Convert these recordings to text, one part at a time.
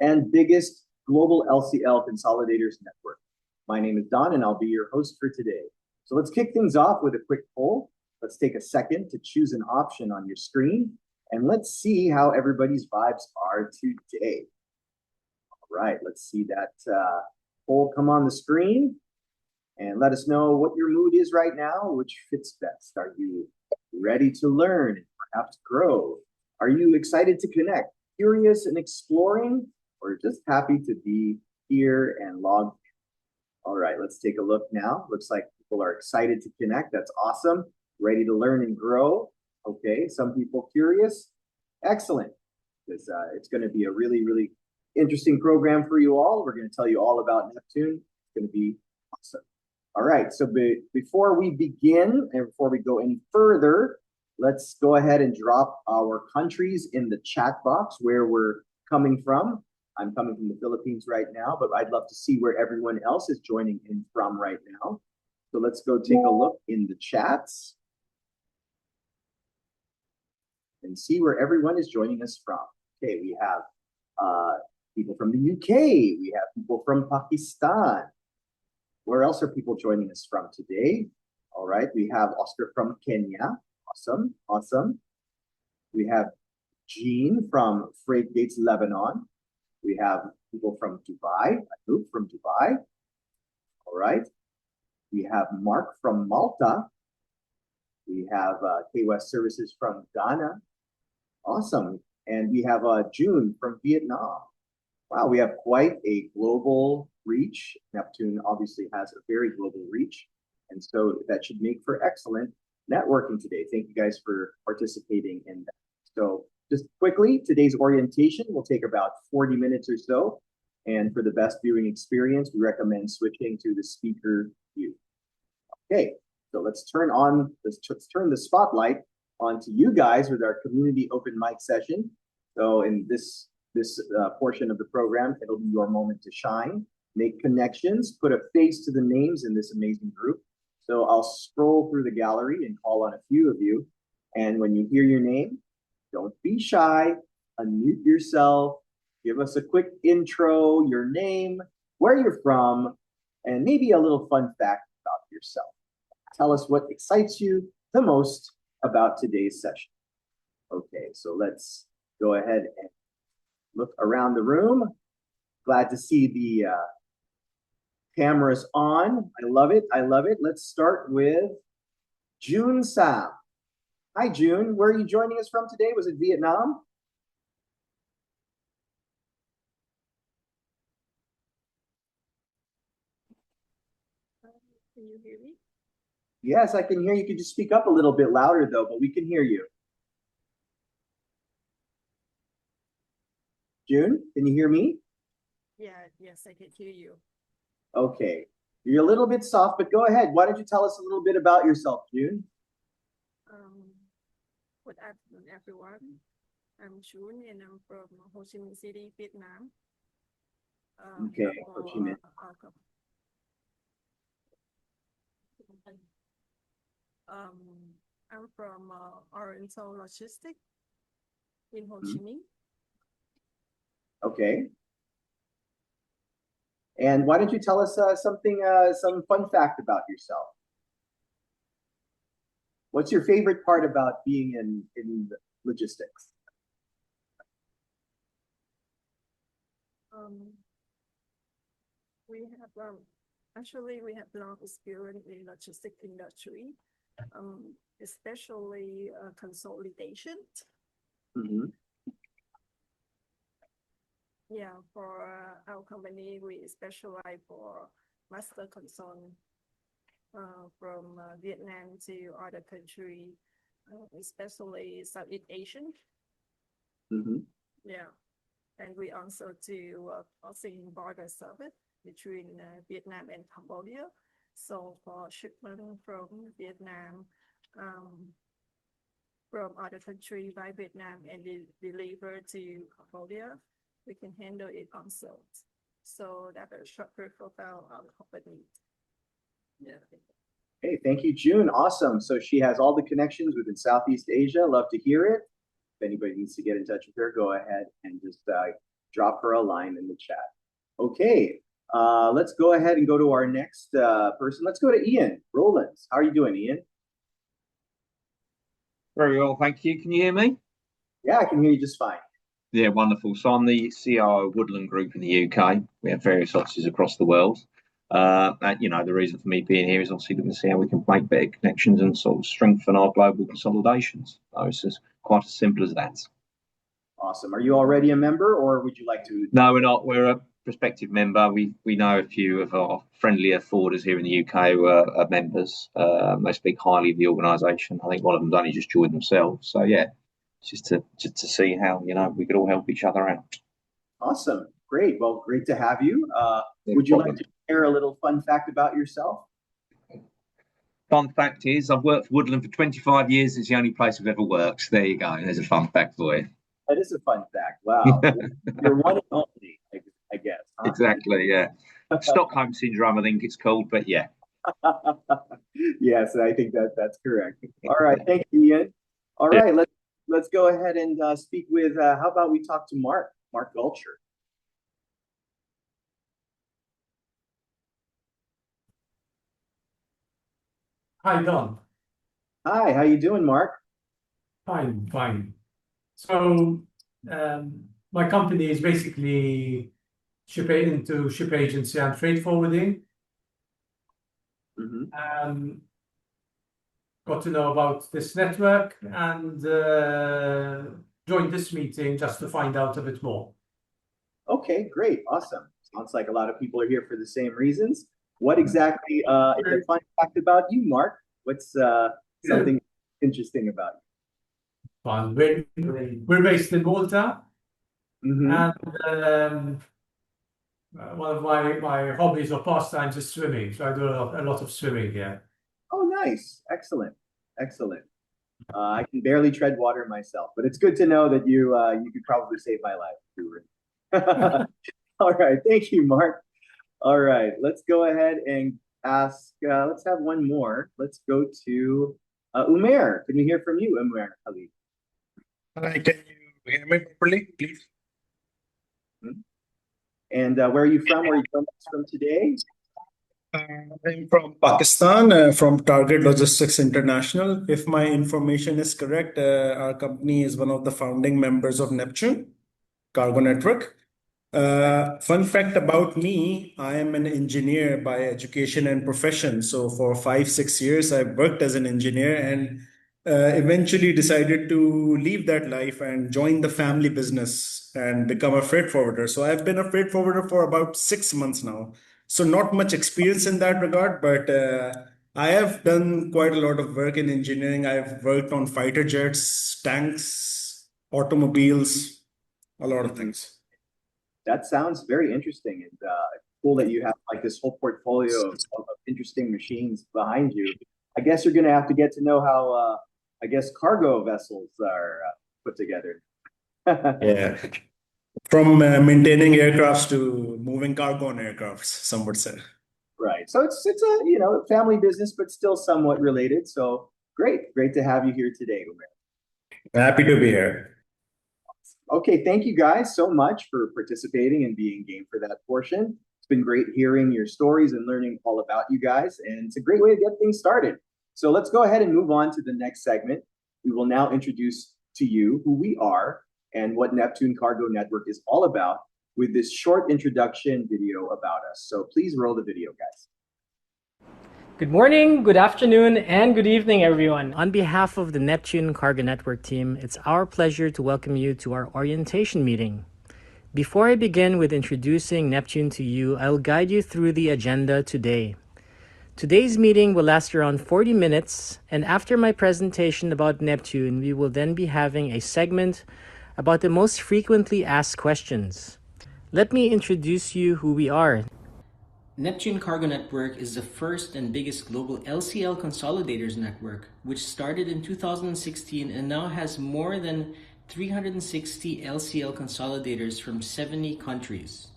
and biggest global LCL consolidators network. My name is Don, and I'll be your host for today. So let's kick things off with a quick poll. Let's take a second to choose an option on your screen, and let's see how everybody's vibes are today. All right, let's see that poll come on the screen, and let us know what your mood is right now, which fits best. Are you ready to learn and perhaps grow? Are you excited to connect, curious and exploring, or just happy to be here and logged in? All right, let's take a look now. Looks like people are excited to connect. That's awesome. Ready to learn and grow. Okay, some people curious. Excellent, because it's going to be a really, really interesting program for you all. We're going to tell you all about Neptune. It's going to be awesome. All right, so before we begin and before we go any further, let's go ahead and drop our countries in the chat box where we're coming from. I'm coming from the Philippines right now, but I'd love to see where everyone else is joining in from right now. So let's go take a look in the chats and see where everyone is joining us from. Okay, we have people from the UK. We have people from Pakistan. Where else are people joining us from today? All right, we have Oscar from Kenya. Awesome, awesome. We have Jean from Freight Gates, Lebanon. We have people from Dubai, a group from Dubai. All right. We have Mark from Malta. We have K-West Services from Ghana. Awesome. And we have June from Vietnam. Wow, we have quite a global reach. Neptune obviously has a very global reach. And so that should make for excellent networking today. Thank you guys for participating in that. So just quickly, today's orientation will take about 40 minutes or so. And for the best viewing experience, we recommend switching to the speaker view. Okay, so let's turn the spotlight onto you guys with our community open mic session. So in this portion of the program, it'll be your moment to shine, make connections, put a face to the names in this amazing group. So I'll scroll through the gallery and call on a few of you. And when you hear your name, don't be shy, unmute yourself, give us a quick intro, your name, where you're from, and maybe a little fun fact about yourself. Tell us what excites you the most about today's session. Okay, so let's go ahead and look around the room. Glad to see the cameras on. I love it. I love it. Let's start with June Sam. Hi, June. Where are you joining us from today? Was it Vietnam? Can you hear me? Yes, I can hear you. Could you speak up a little bit louder, though, but we can hear you. June, can you hear me? Yes, I can hear you. Okay. You're a little bit soft, but go ahead. Why don't you tell us a little bit about yourself, June? Good afternoon, everyone. I'm June, and I'm from Ho Chi Minh City, Vietnam. Okay, Ho Chi Minh. I'm from Oriental Logistics in Ho Chi Minh. Okay. And why don't you tell us some fun fact about yourself? What's your favorite part about being in logistics? We have actually we have long experience in logistics industry, especially consolidation. Mm-hmm. Yeah, for our company, we specialize for master console from Vietnam to other countries, especially Southeast Asian. Mm-hmm. Yeah, and we also do crossing border service between Vietnam and Cambodia. So for shipment from Vietnam, from other country by Vietnam and deliver to Cambodia, we can handle it also. So that's a short profile of the company. Yeah. Hey, thank you, June. Awesome. So she has all the connections within Southeast Asia. Love to hear it. If anybody needs to get in touch with her, go ahead and just drop her a line in the chat. Okay, let's go ahead and go to our next person. Let's go to Ian Rollins. How are you doing, Ian? Very well, thank you. Can you hear me? Yeah, I can hear you just fine. Yeah, wonderful. So I'm the CIO of Woodland Group in the UK. We have various offices across the world. And the reason for me being here is obviously looking to see how we can make better connections and sort of strengthen our global consolidations. So it's just quite as simple as that. Awesome. Are you already a member, or would you like to? No, we're not. We're a prospective member. We know a few of our friendlier forwarders here in the UK who are members. They speak highly of the organisation. I think one of them's only just joined themselves. So yeah, just to see how we could all help each other out. Awesome. Great. Well, great to have you. No would you problem. like to share a little fun fact about yourself? Fun fact is, I've worked for Woodland for 25 years. It's the only place I've ever worked. There you go. There's a fun fact for you. That is a fun fact. Wow. You're one and only, I guess. Huh? Exactly. Yeah. Stockholm syndrome, I think it's called. But yeah. Yes, I think that's correct. All right. Thank you, Ian. All right. Let's go ahead and speak with. How about we talk to Mark Gulcher? Hi, Don. Hi. How you doing, Mark? Fine, fine. So, my company is basically ship agency and freight forwarding. Got to know about this network and joined this meeting just to find out a bit more. Okay, great. Awesome. Sounds like a lot of people are here for the same reasons. What exactly is a fun fact about you, Mark? What's something interesting about you? Fun. We're based in Malta, and one of my hobbies or pastimes is swimming. So I do a lot of swimming here. Oh, nice. Excellent. Excellent. I can barely tread water myself, but it's good to know that you could probably save my life. All right. Thank you, Mark. All right. Let's go ahead and ask. Let's have one more. Let's go to Umair. Can we hear from you, Umair Ali? Hi, can you hear me properly, please? And where are you from? Where are you from today? I'm from Pakistan, from Target Logistics International. If my information is correct, our company is one of the founding members of Neptune Cargo Network. Fun fact about me, I am an engineer by education and profession. So for 5-6 years, I've worked as an engineer and eventually decided to leave that life and join the family business and become a freight forwarder. So I've been a freight forwarder for about 6 months now. So not much experience in that regard, but I have done quite a lot of work in engineering. I've worked on fighter jets, tanks, automobiles, a lot of things. That sounds very interesting, and cool that you have like this whole portfolio of interesting machines behind you. I guess you're going to have to get to know how cargo vessels are put together. Yeah. From maintaining aircrafts to moving cargo on aircrafts, some would say. Right. So it's a family business, but still somewhat related. So great to have you here today, Umair. Happy to be here. Okay, thank you guys so much for participating and being game for that portion. It's been great hearing your stories and learning all about you guys, and it's a great way to get things started. So let's go ahead and move on to the next segment. We will now introduce to you who we are and what Neptune Cargo Network is all about with this short introduction video about us. So please roll the video, guys. Good morning, good afternoon, and good evening, everyone. On behalf of the Neptune Cargo Network team, it's our pleasure to welcome you to our orientation meeting. Before I begin with introducing Neptune to you, I'll guide you through the agenda today. Today's meeting will last around 40 minutes, and after my presentation about Neptune, we will then be having a segment about the most frequently asked questions. Let me introduce you who we are. Neptune Cargo Network is the first and biggest global LCL consolidators network, which started in 2016 and now has more than 360 LCL consolidators from 70 countries.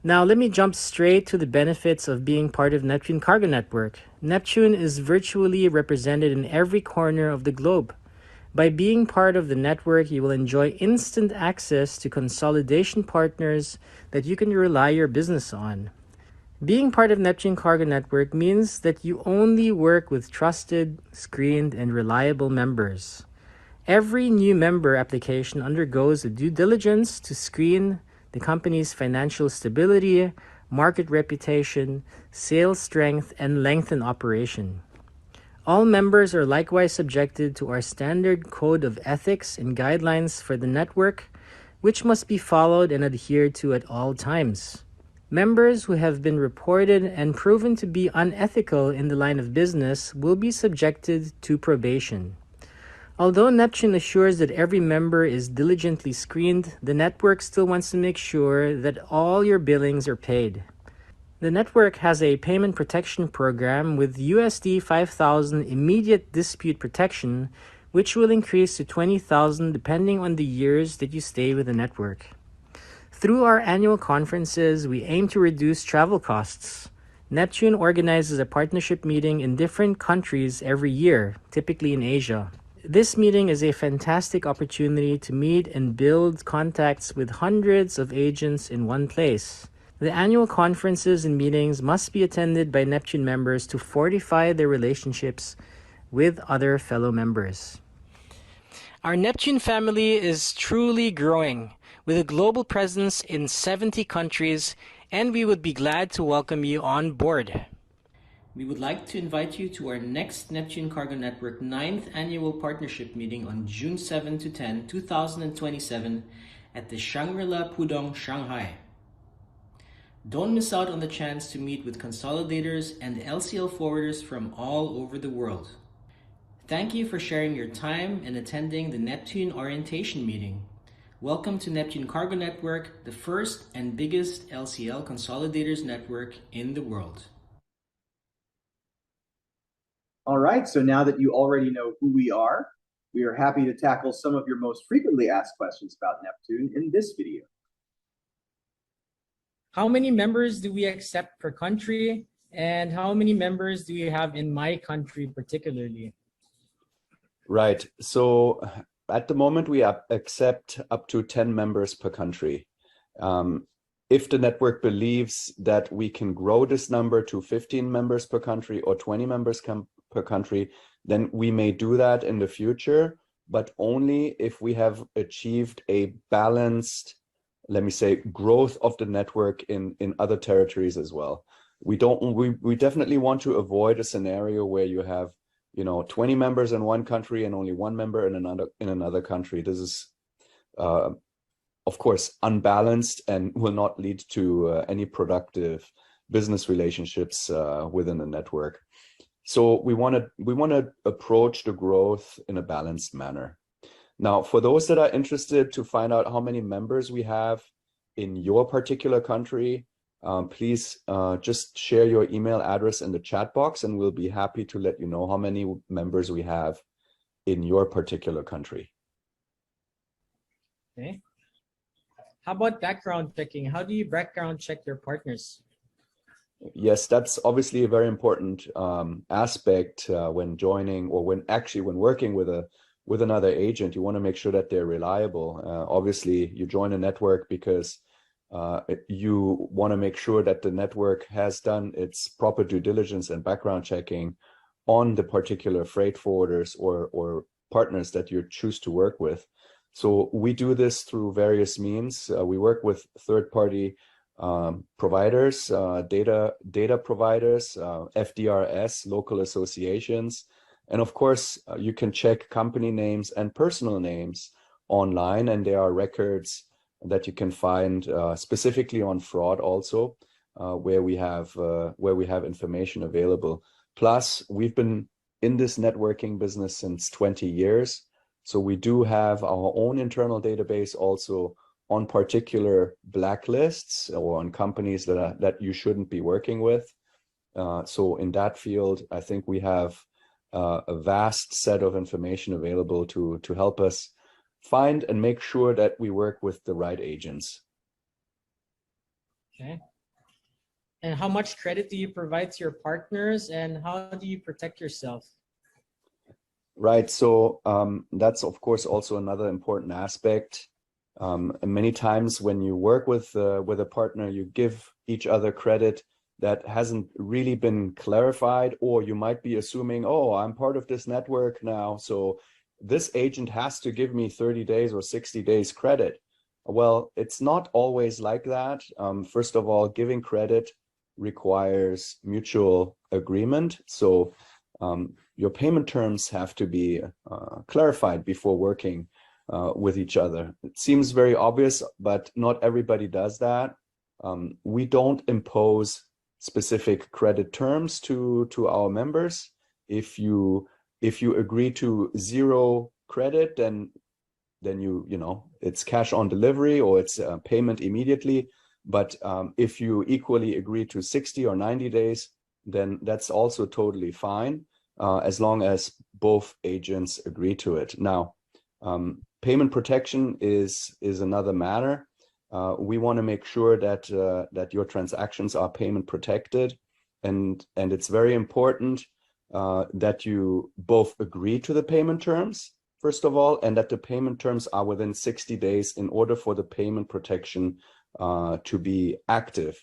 Now let me jump straight to the benefits of being part of Neptune Cargo Network. Neptune is virtually represented in every corner of the globe. By being part of the network, you will enjoy instant access to consolidation partners that you can rely your business on. Being part of Neptune Cargo Network means that you only work with trusted, screened, and reliable members. Every new member application undergoes a due diligence to screen the company's financial stability, market reputation, sales strength, and length in operation. All members are likewise subjected to our standard code of ethics and guidelines for the network, which must be followed and adhered to at all times. Members who have been reported and proven to be unethical in the line of business will be subjected to probation. Although Neptune assures that every member is diligently screened, the network still wants to make sure that all your billings are paid. The network has a payment protection program with USD 5,000 immediate dispute protection, which will increase to 20,000 depending on the years that you stay with the network. Through our annual conferences, we aim to reduce travel costs. Neptune organizes a partnership meeting in different countries every year, typically in Asia. This meeting is a fantastic opportunity to meet and build contacts with hundreds of agents in one place. The annual conferences and meetings must be attended by Neptune members to fortify their relationships with other fellow members. Our Neptune family is truly growing, with a global presence in 70 countries, and we would be glad to welcome you on board. We would like to invite you to our next Neptune Cargo Network 9th Annual Partnership Meeting on June 7 to 10, 2027 at the Shangri-La Pudong, Shanghai. Don't miss out on the chance to meet with consolidators and LCL forwarders from all over the world. Thank you for sharing your time and attending the Neptune Orientation Meeting. Welcome to Neptune Cargo Network, the first and biggest LCL consolidators network in the world. All right, so now that you already know who we are happy to tackle some of your most frequently asked questions about Neptune in this video. How many members do we accept per country? And how many members do you have in my country particularly? Right. So at the moment, we accept up to 10 members per country. If the network believes that we can grow this number to 15 members per country or 20 members per country, then we may do that in the future, but only if we have achieved a balanced, let me say, growth of the network in other territories as well. We definitely want to avoid a scenario where you have 20 members in one country and only one member in another country. This is of course unbalanced and will not lead to any productive business relationships within the network. So we want to approach the growth in a balanced manner. Now, for those that are interested to find out how many members we have in your particular country, please just share your email address in the chat box and we'll be happy to let you know how many members we have in your particular country. Okay. How about background checking? How do you background check your partners? Yes, that's obviously a very important aspect when joining or when working with another agent. You want to make sure that they're reliable. Obviously, you join a network because you want to make sure that the network has done its proper due diligence and background checking on the particular freight forwarders or partners that you choose to work with. So we do this through various means. We work with third-party providers, data providers, FDRS, local associations, and of course you can check company names and personal names online, and there are records that you can find specifically on fraud also, where we have information available. Plus, we've been in this networking business since 20 years, so we do have our own internal database also on particular blacklists or on companies that you shouldn't be working with. So in that field, I think we have a vast set of information available to help us find and make sure that we work with the right agents. Okay. And how much credit do you provide to your partners, and how do you protect yourself? Right. So that's of course also another important aspect. And many times when you work with a partner, you give each other credit that hasn't really been clarified, or you might be assuming, oh, I'm part of this network now, so this agent has to give me 30 days or 60 days credit. Well, it's not always like that. First of all, giving credit requires mutual agreement. So your payment terms have to be clarified before working with each other. It seems very obvious, but not everybody does that. We don't impose specific credit terms to our members. If you agree to 0 credit, then you know it's cash on delivery, or it's payment immediately. But if you equally agree to 60 or 90 days, then that's also totally fine, as long as both agents agree to it. Now, payment protection is another matter. We want to make sure that your transactions are payment protected, and it's very important that you both agree to the payment terms, first of all, and that the payment terms are within 60 days in order for the payment protection to be active,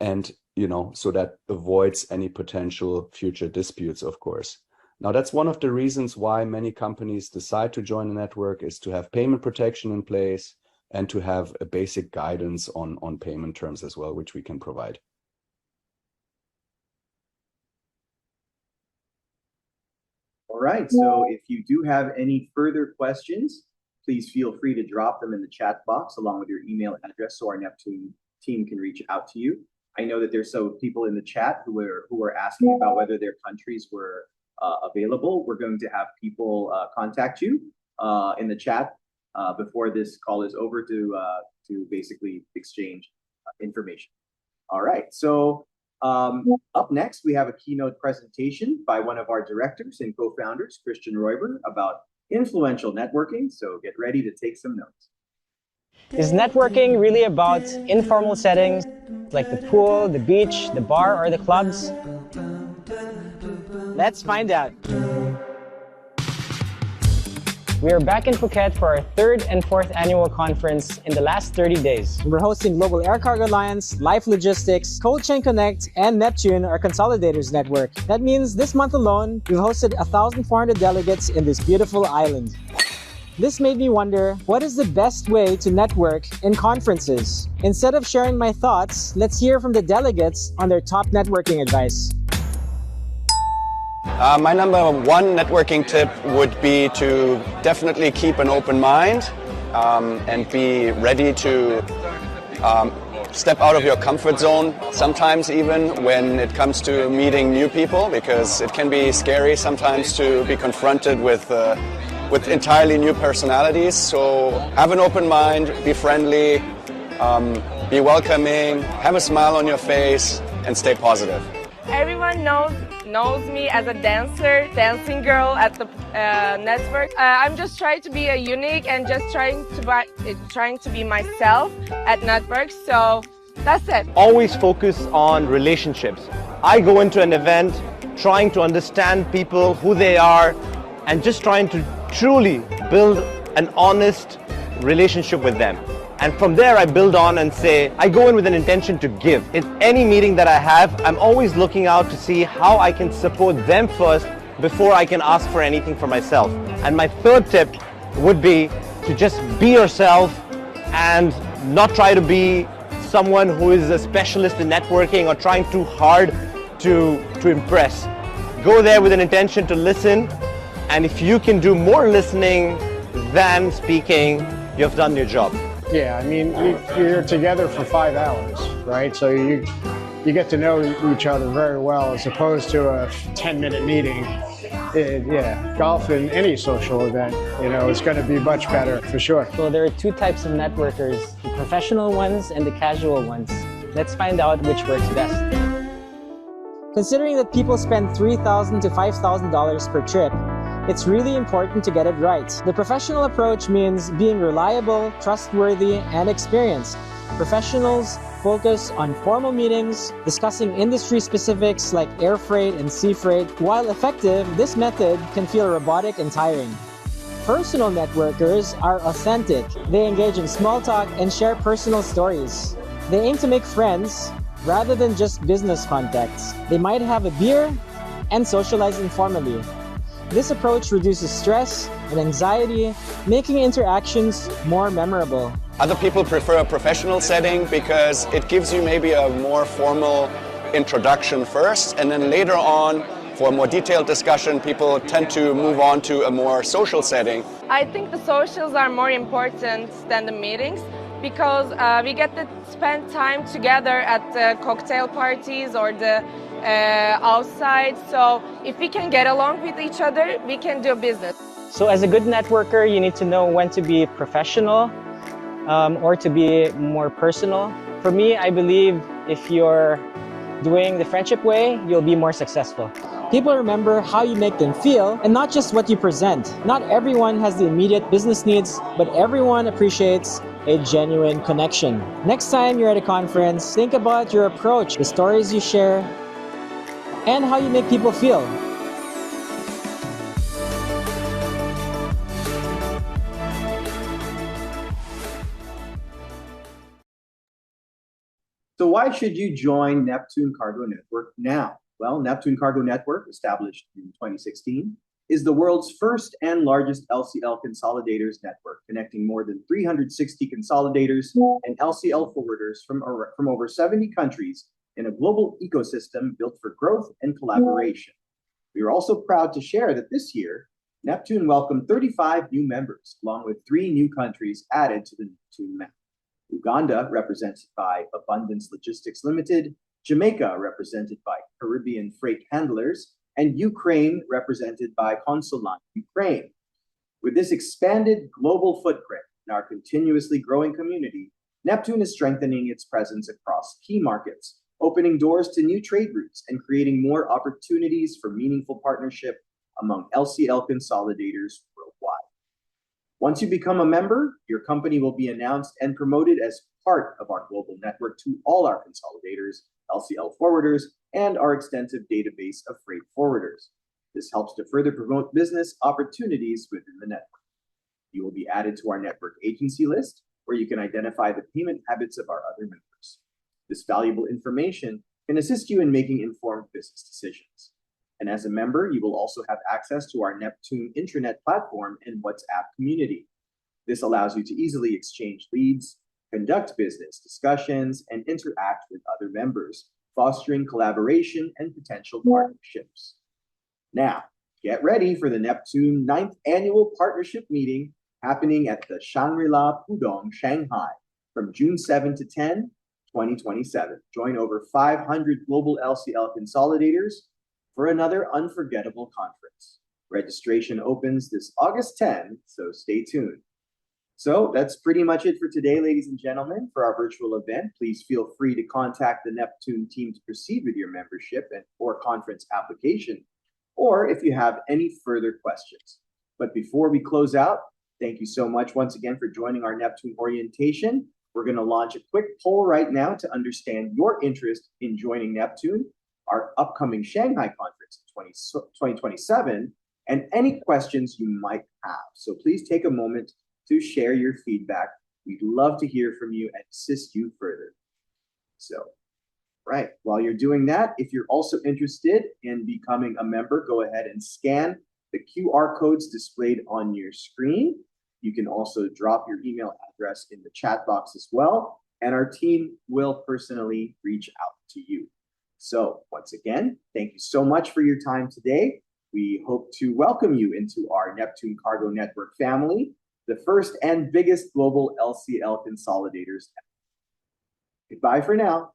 and you know, so that avoids any potential future disputes, of course. Now, that's one of the reasons why many companies decide to join a network, is to have payment protection in place and to have a basic guidance on payment terms as well, which we can provide. All right, so if you do have any further questions, please feel free to drop them in the chat box along with your email address so our Neptune team can reach out to you. I know that there's some people in the chat who are asking about whether their countries were available. We're going to have people contact you in the chat before this call is over to basically exchange information. All right, so up next, we have a keynote presentation by one of our directors and co-founders, Christian Roiber, about influential networking. So get ready to take some notes. Is networking really about informal settings like the pool, the beach, the bar, or the clubs? Let's find out. We are back in Phuket for our 3rd and 4th annual conference in the last 30 days. We're hosting Global Air Cargo Alliance, Life Logistics, Cold Chain Connect, and Neptune, our consolidators network. That means this month alone, we've hosted 1,400 delegates in this beautiful island. This made me wonder, what is the best way to network in conferences? Instead of sharing my thoughts, let's hear from the delegates on their top networking advice. My number 1 networking tip would be to definitely keep an open mind and be ready to step out of your comfort zone, sometimes even when it comes to meeting new people, because it can be scary sometimes to be confronted with entirely new personalities. So have an open mind, be friendly, be welcoming, have a smile on your face, and stay positive. Everyone knows me as a dancing girl at the network. I'm just trying to be unique and just trying to be myself at network. So that's it. Always focus on relationships. I go into an event trying to understand people, who they are, and just trying to truly build an honest relationship with them. And from there, I build on and say, I go in with an intention to give. In any meeting that I have, I'm always looking out to see how I can support them first before I can ask for anything for myself. And my 3rd tip would be to just be yourself and not try to be someone who is a specialist in networking or trying too hard to impress. Go there with an intention to listen, and if you can do more listening than speaking, you've done your job. Yeah, I mean, you're together for 5 hours, right? So you get to know each other very well, as opposed to a 10-minute meeting. Yeah, golf and any social event, you know, is going to be much better for sure. So there are 2 types of networkers, the professional ones and the casual ones. Let's find out which works best. Considering that people spend $3,000 to $5,000 per trip, it's really important to get it right. The professional approach means being reliable, trustworthy, and experienced. Professionals focus on formal meetings, discussing industry specifics like air freight and sea freight. While effective, this method can feel robotic and tiring. Personal networkers are authentic. They engage in small talk and share personal stories. They aim to make friends rather than just business contacts. They might have a beer and socialize informally. This approach reduces stress and anxiety, making interactions more memorable. Other people prefer a professional setting because it gives you maybe a more formal introduction first, and then later on, for a more detailed discussion, people tend to move on to a more social setting. I think the socials are more important than the meetings because we get to spend time together at the cocktail parties or the outside. So if we can get along with each other, we can do business. So as a good networker, you need to know when to be professional or to be more personal. For me, I believe if you're doing the friendship way, you'll be more successful. People remember how you make them feel and not just what you present. Not everyone has the immediate business needs, but everyone appreciates a genuine connection. Next time you're at a conference, think about your approach, the stories you share, and how you make people feel. So why should you join Neptune Cargo Network now? Well, Neptune Cargo Network, established in 2016, is the world's first and largest LCL consolidators network, connecting more than 360 consolidators and LCL forwarders from over 70 countries in a global ecosystem built for growth and collaboration. We are also proud to share that this year, Neptune welcomed 35 new members, along with 3 new countries added to the Neptune map. Uganda, represented by Abundance Logistics Limited, Jamaica, represented by Caribbean Freight Handlers, and Ukraine, represented by Consulat Ukraine. With this expanded global footprint in our continuously growing community, Neptune is strengthening its presence across key markets, opening doors to new trade routes and creating more opportunities for meaningful partnership among LCL consolidators worldwide. Once you become a member, your company will be announced and promoted as part of our global network to all our consolidators, LCL forwarders, and our extensive database of freight forwarders. This helps to further promote business opportunities within the network. You will be added to our network agency list, where you can identify the payment habits of our other members. This valuable information can assist you in making informed business decisions. And as a member, you will also have access to our Neptune intranet platform and WhatsApp community. This allows you to easily exchange leads, conduct business discussions, and interact with other members, fostering collaboration and potential partnerships. Now, get ready for the Neptune 9th Annual Partnership Meeting happening at the Shangri-La Pudong, Shanghai, from June 7 to 10, 2027. Join over 500 global LCL consolidators for another unforgettable conference. Registration opens this August 10, so stay tuned. So that's pretty much it for today, ladies and gentlemen, for our virtual event. Please feel free to contact the Neptune team to proceed with your membership or conference application, or if you have any further questions. But before we close out, thank you so much once again for joining our Neptune orientation. We're going to launch a quick poll right now to understand your interest in joining Neptune, our upcoming Shanghai conference in 2027, and any questions you might have. So please take a moment to share your feedback. We'd love to hear from you and assist you further. So, right, while you're doing that, if you're also interested in becoming a member, go ahead and scan the QR codes displayed on your screen. You can also drop your email address in the chat box as well, and our team will personally reach out to you. So once again, thank you so much for your time today. We hope to welcome you into our Neptune Cargo Network family, the first and biggest global LCL consolidators. Goodbye for now.